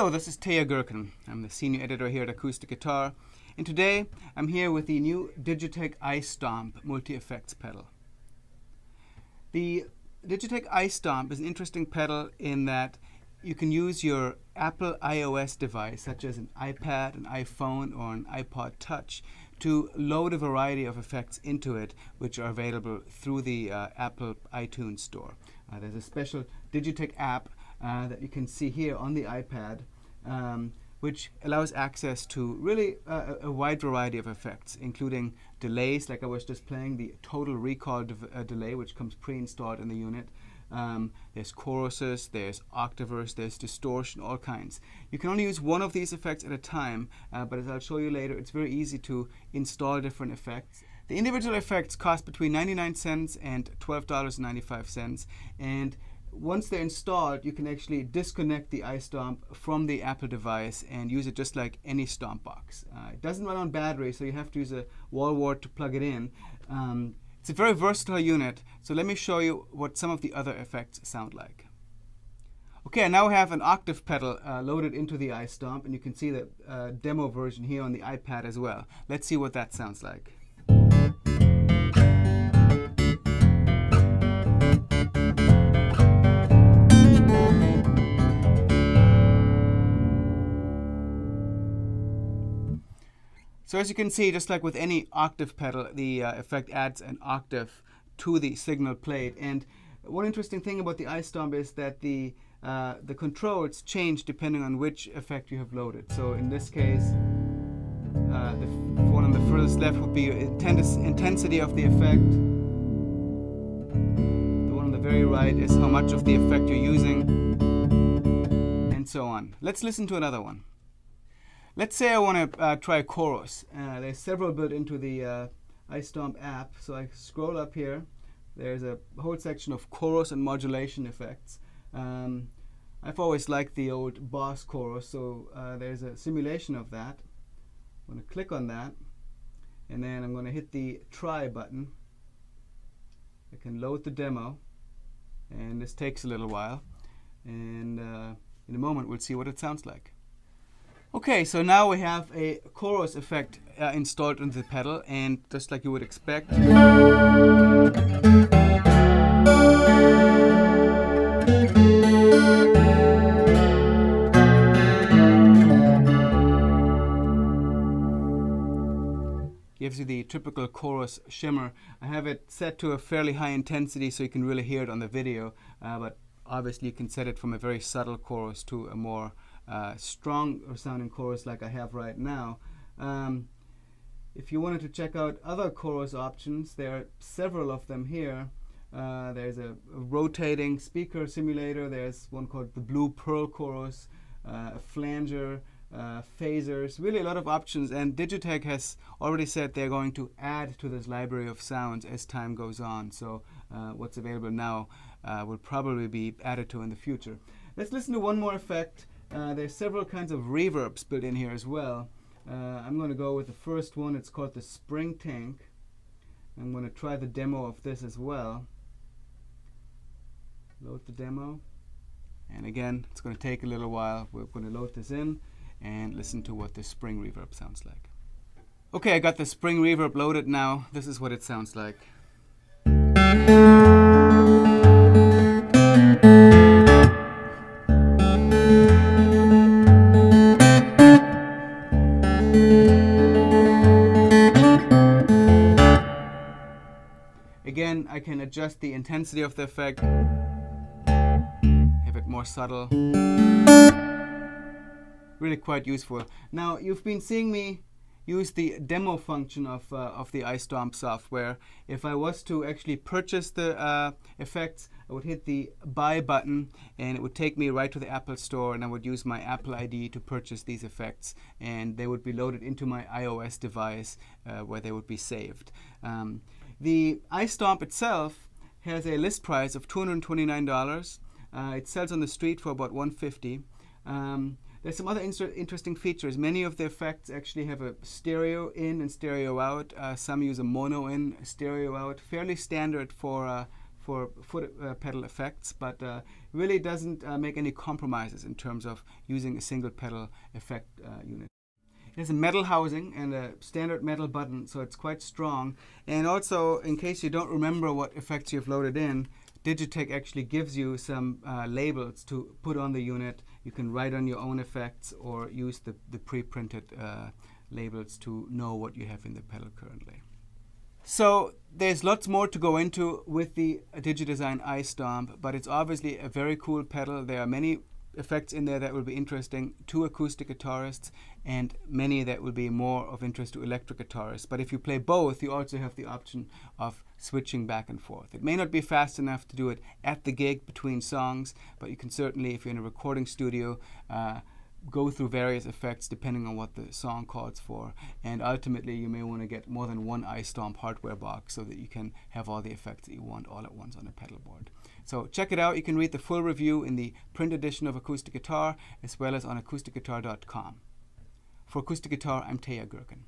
Hello, this is Taya Gherkin. I'm the senior editor here at Acoustic Guitar, and today I'm here with the new DigiTech iStomp multi-effects pedal. The DigiTech iStomp is an interesting pedal in that you can use your Apple iOS device, such as an iPad, an iPhone, or an iPod Touch, to load a variety of effects into it, which are available through the Apple iTunes Store. There's a special DigiTech app that you can see here on the iPad, which allows access to really a wide variety of effects, including delays, like I was just playing, the total recall delay, which comes pre-installed in the unit. There's choruses, there's octavers, there's distortion, all kinds. You can only use one of these effects at a time, but as I'll show you later, it's very easy to install different effects. The individual effects cost between 99 cents and $12.95, and once they're installed, you can actually disconnect the iStomp from the Apple device and use it just like any stomp box. It doesn't run on battery, so you have to use a wall wart to plug it in. It's a very versatile unit, so let me show you what some of the other effects sound like. Okay, I now have an octave pedal loaded into the iStomp, and you can see the demo version here on the iPad as well. Let's see what that sounds like. So as you can see, just like with any octave pedal, the effect adds an octave to the signal played. And one interesting thing about the iStomp is that the controls change depending on which effect you have loaded. So in this case, the one on the furthest left would be intensity of the effect. The one on the very right is how much of the effect you're using, and so on. Let's listen to another one. Let's say I want to try a chorus. There's several built into the iStomp app. So I scroll up here. There's a whole section of chorus and modulation effects. I've always liked the old Boss chorus, so there's a simulation of that. I'm going to click on that, and then I'm going to hit the try button. I can load the demo, and this takes a little while. And in a moment, we'll see what it sounds like. Okay, so now we have a chorus effect installed into the pedal, and just like you would expect, gives you the typical chorus shimmer. I have it set to a fairly high intensity so you can really hear it on the video, but obviously you can set it from a very subtle chorus to a more strong sounding chorus like I have right now. If you wanted to check out other chorus options, there are several of them here. There's a rotating speaker simulator. There's one called the Blue Pearl chorus, a flanger, phasers, really a lot of options, and DigiTech has already said they're going to add to this library of sounds as time goes on. So what's available now will probably be added to in the future. Let's listen to one more effect. There's several kinds of reverbs built in here as well. I'm going to go with the first one. It's called the Spring Tank. I'm going to try the demo of this as well. Load the demo. And again, it's going to take a little while. We're going to load this in and listen to what the spring reverb sounds like. Okay, I got the spring reverb loaded now. This is what it sounds like. Again, I can adjust the intensity of the effect, have it more subtle. Really quite useful. Now, you've been seeing me use the demo function of the iStomp software. If I was to actually purchase the effects, I would hit the buy button, and it would take me right to the Apple Store, and I would use my Apple ID to purchase these effects, and they would be loaded into my iOS device where they would be saved. The iStomp itself has a list price of $229. It sells on the street for about $150. There's some other interesting features. Many of the effects actually have a stereo in and stereo out. Some use a mono in, stereo out. Fairly standard for for foot pedal effects, but really doesn't make any compromises in terms of using a single pedal effect unit. It has a metal housing and a standard metal button, so it's quite strong. And also, in case you don't remember what effects you've loaded in, DigiTech actually gives you some labels to put on the unit. You can write on your own effects or use the pre-printed labels to know what you have in the pedal currently. So there's lots more to go into with the DigiDesign iStomp, but it's obviously a very cool pedal. There are many effects in there that will be interesting to acoustic guitarists and many that will be more of interest to electric guitarists. But if you play both, you also have the option of switching back and forth. It may not be fast enough to do it at the gig between songs, but you can certainly, if you're in a recording studio, go through various effects depending on what the song calls for. And ultimately, you may want to get more than one iStomp hardware box so that you can have all the effects that you want all at once on a pedal board. So check it out. You can read the full review in the print edition of Acoustic Guitar as well as on acousticguitar.com. For Acoustic Guitar, I'm Taya Gurkin.